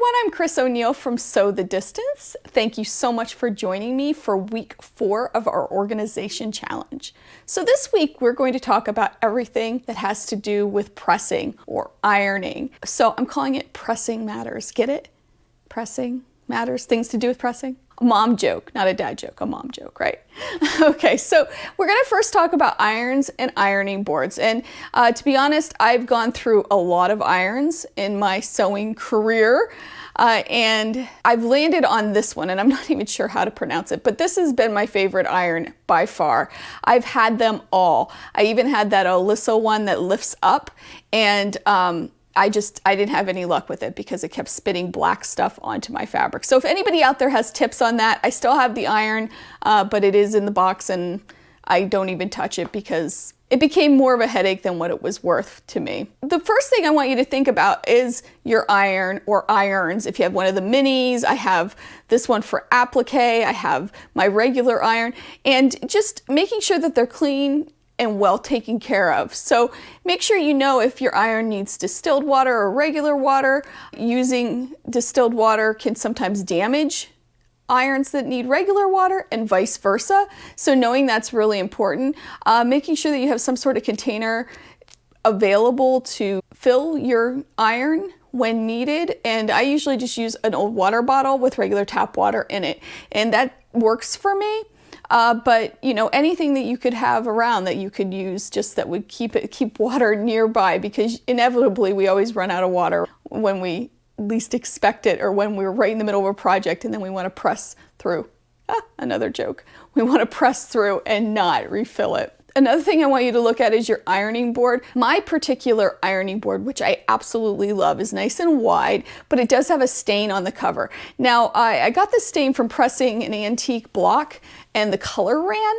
everyone, I'm Chris O'Neill from Sew the Distance. Thank you so much for joining me for week 4 of our organization challenge. So this week we're going to talk about everything that has to do with pressing or ironing. So I'm calling it Pressing Matters. Get it? Pressing matters, things to do with pressing? A mom joke, not a dad joke, a mom joke, right? Okay, so we're gonna first talk about irons and ironing boards. And to be honest, I've gone through a lot of irons in my sewing career. And I've landed on this one, and I'm not even sure how to pronounce it, but this has been my favorite iron by far. I've had them all. I even had that Alyssa one that lifts up, and I didn't have any luck with it because it kept spitting black stuff onto my fabric. So if anybody out there has tips on that, I still have the iron, but it is in the box and I don't even touch it because it became more of a headache than what it was worth to me. The first thing I want you to think about is your iron or irons. If you have one of the minis, I have this one for applique, I have my regular iron, and just making sure that they're clean and well taken care of. So make sure you know if your iron needs distilled water or regular water. Using distilled water can sometimes damage irons that need regular water and vice versa. So knowing that's really important. Making sure that you have some sort of container available to fill your iron when needed. And I usually just use an old water bottle with regular tap water in it. And that works for me. But you know, anything that you could have around that you could use just that would keep water nearby, because inevitably we always run out of water when we least expect it, or when we're right in the middle of a project and then we want to press through. Another joke. We want to press through and not refill it. Another thing I want you to look at is your ironing board. My particular ironing board, which I absolutely love, is nice and wide, but it does have a stain on the cover. Now, I got this stain from pressing an antique block and the color ran,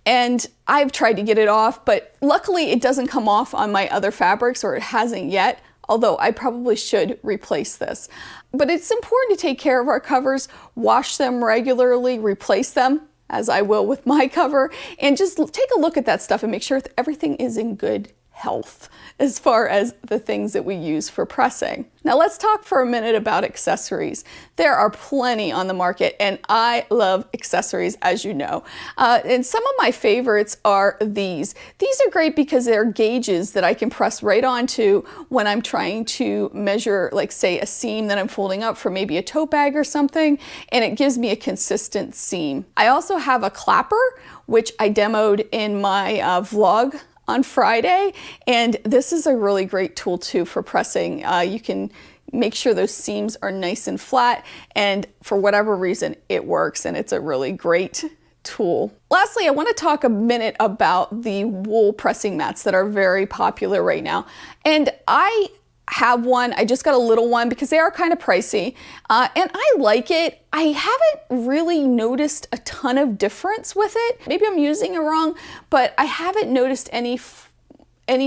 and I've tried to get it off, but luckily it doesn't come off on my other fabrics, or it hasn't yet, although I probably should replace this. But it's important to take care of our covers, wash them regularly, replace them, as I will with my cover, and just take a look at that stuff and make sure that everything is in good health as far as the things that we use for pressing. Now let's talk for a minute about accessories. There are plenty on the market, and I love accessories, as you know. And some of my favorites are these. These are great because they're gauges that I can press right onto when I'm trying to measure, like say, a seam that I'm folding up for maybe a tote bag or something, and it gives me a consistent seam. I also have a clapper, which I demoed in my vlog on Friday, and this is a really great tool too for pressing. You can make sure those seams are nice and flat, and for whatever reason it works, and it's a really great tool. Lastly, I want to talk a minute about the wool pressing mats that are very popular right now. And I have one. I just got a little one because they are kind of pricey, and I like it. I haven't really noticed a ton of difference with it. Maybe I'm using it wrong, but I haven't noticed any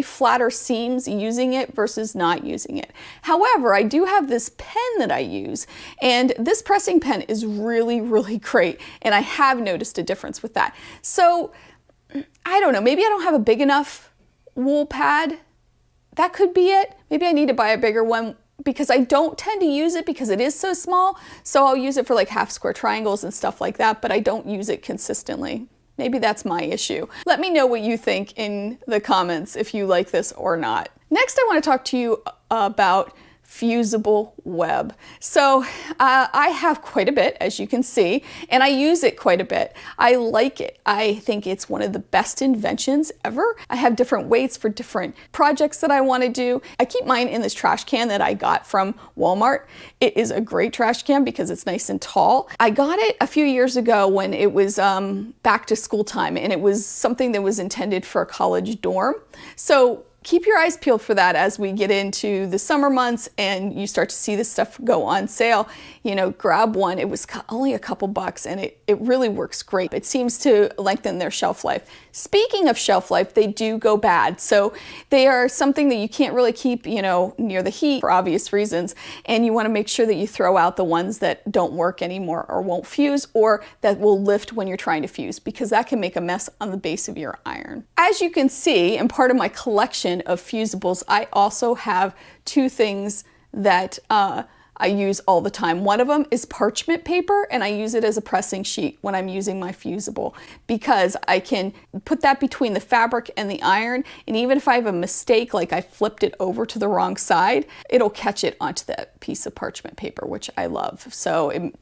flatter seams using it versus not using it. However, I do have this pen that I use, and this pressing pen is really, really great, and I have noticed a difference with that. So I don't know, maybe I don't have a big enough wool pad. That could be it. Maybe I need to buy a bigger one because I don't tend to use it because it is so small. So I'll use it for like half square triangles and stuff like that, but I don't use it consistently. Maybe that's my issue. Let me know what you think in the comments if you like this or not. Next, I want to talk to you about fusible web. So I have quite a bit, as you can see, and I use it quite a bit. I like it. I think it's one of the best inventions ever. I have different weights for different projects that I want to do. I keep mine in this trash can that I got from Walmart. It is a great trash can because it's nice and tall. I got it a few years ago when it was back to school time, and it was something that was intended for a college dorm. So keep your eyes peeled for that as we get into the summer months and you start to see this stuff go on sale. You know, grab one. It was only a couple bucks, and it really works great. It seems to lengthen their shelf life. Speaking of shelf life, they do go bad. So they are something that you can't really keep, you know, near the heat for obvious reasons. And you want to make sure that you throw out the ones that don't work anymore or won't fuse, or that will lift when you're trying to fuse, because that can make a mess on the base of your iron. As you can see, in part of my collection of fusibles, I also have two things that I use all the time. One of them is parchment paper, and I use it as a pressing sheet when I'm using my fusible, because I can put that between the fabric and the iron, and even if I have a mistake, like I flipped it over to the wrong side, it'll catch it onto that piece of parchment paper, which I love. So it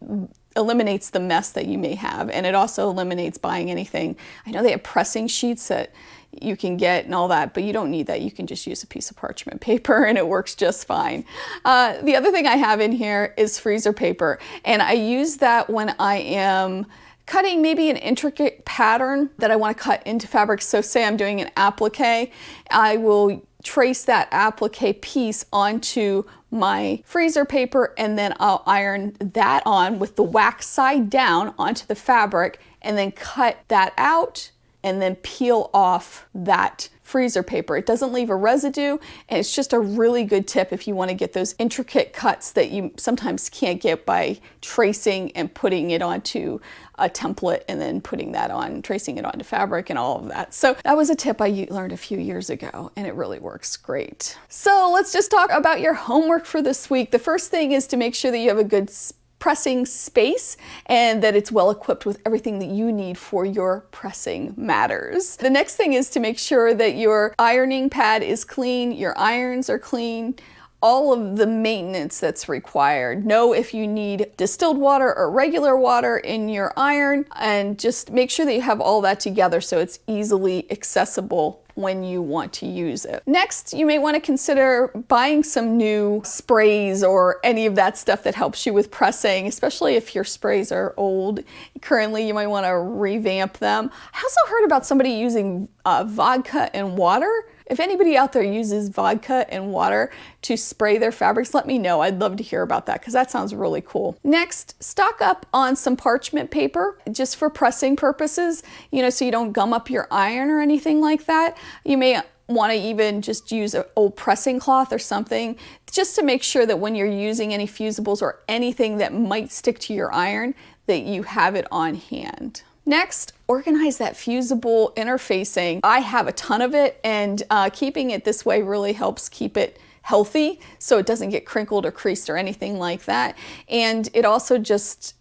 eliminates the mess that you may have, and it also eliminates buying anything. I know they have pressing sheets that you can get and all that, but you don't need that. You can just use a piece of parchment paper and it works just fine. The other thing I have in here is freezer paper, and I use that when I am cutting maybe an intricate pattern that I want to cut into fabric. So say I'm doing an applique, I will trace that applique piece onto my freezer paper, and then I'll iron that on with the wax side down onto the fabric, and then cut that out and then peel off that freezer paper. It doesn't leave a residue, and it's just a really good tip if you want to get those intricate cuts that you sometimes can't get by tracing and putting it onto a template and then putting that on, tracing it onto fabric and all of that. So that was a tip I learned a few years ago, and it really works great. So let's just talk about your homework for this week. The first thing is to make sure that you have a good pressing space and that it's well equipped with everything that you need for your pressing matters. The next thing is to make sure that your ironing pad is clean, your irons are clean, all of the maintenance that's required. Know if you need distilled water or regular water in your iron, and just make sure that you have all that together so it's easily accessible when you want to use it. Next, you may want to consider buying some new sprays or any of that stuff that helps you with pressing, especially if your sprays are old. Currently, you might want to revamp them. I also heard about somebody using vodka and water. If anybody out there uses vodka and water to spray their fabrics, let me know. I'd love to hear about that because that sounds really cool. Next, stock up on some parchment paper just for pressing purposes, so you don't gum up your iron or anything like that. You may want to even just use an old pressing cloth or something just to make sure that when you're using any fusibles or anything that might stick to your iron, that you have it on hand. Next, organize that fusible interfacing. I have a ton of it, and keeping it this way really helps keep it healthy so it doesn't get crinkled or creased or anything like that. And it also just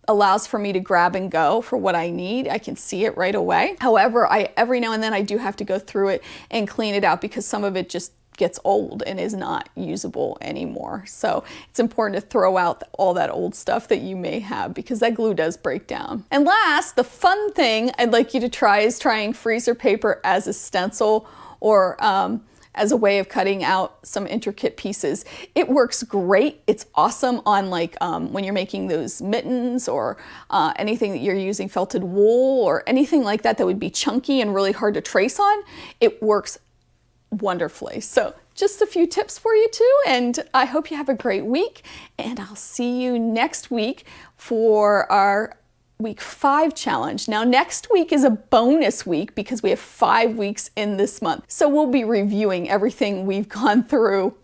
allows for me to grab and go for what I need. I can see it right away. However, every now and then I do have to go through it and clean it out because some of it just gets old and is not usable anymore. So it's important to throw out all that old stuff that you may have because that glue does break down. And last, the fun thing I'd like you to try is trying freezer paper as a stencil or as a way of cutting out some intricate pieces. It works great. It's awesome on when you're making those mittens or anything that you're using felted wool or anything like that that would be chunky and really hard to trace on. It works wonderfully. So just a few tips for you too, and I hope you have a great week, and I'll see you next week for our week 5 challenge. Now next week is a bonus week because we have 5 weeks in this month. So we'll be reviewing everything we've gone through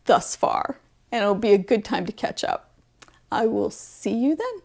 thus far, and it'll be a good time to catch up. I will see you then.